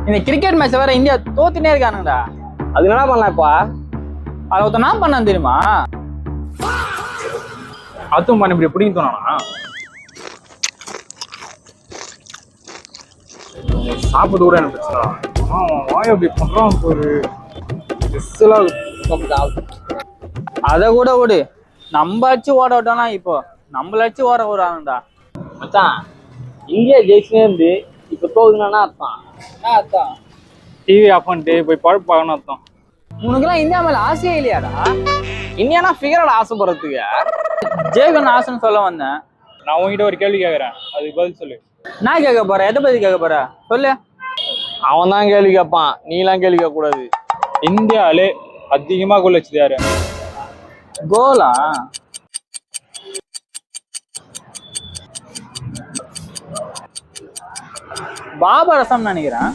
இந்த cricket match வேற India தோத்துனே இருக்கானுங்கடா. அது என்ன பண்ணலாம் இப்போ? அதை ஒருத்த நான் பண்ணான்னு தெரியுமா? அதுவும் பண்ண இப்படி பிடிங்க தோணா சாப்பிட்டு கூட எனக்கு பிரச்சனை. வாய் அப்படி பண்றான் ஒரு அதை கூட விடு, நம்ம அடிச்சு ஓட விட்டோம்னா இப்போ நம்மள அடிச்சு ஓட விடுறானுடா. மச்சான், இந்தியா ஜெயிச்சுனே இருந்து இப்ப தோகுதுன்னா அர்த்தம் என்ன அர்த்தம்? டிவி ஆஃப் பண்ணிட்டு போய் பழப்பு பார்க்கணும் அர்த்தம். உனக்குலாம் இந்தியா மேல ஆசையே இல்லையாடா? இந்தியானா ஃபிகரோட ஆசைப்படுறதுக்கு ஜெயகன் ஆசைன்னு சொல்ல வந்தேன். நான் உங்ககிட்ட ஒரு கேள்வி கேட்கறேன், அதுக்கு பதில் சொல்லு. நான் கேட்க போறேன், எதை பத்தி கேட்க போற சொல்லு. அவன் தான் கேள்வி கேட்பான், நீலாம் கேள்வி கேட்க கூடாது. இந்தியாவிலே அதிகமா கோல் வச்சது யாரு? கோலா? பாபர் அசாம் நினைக்கிறேன்.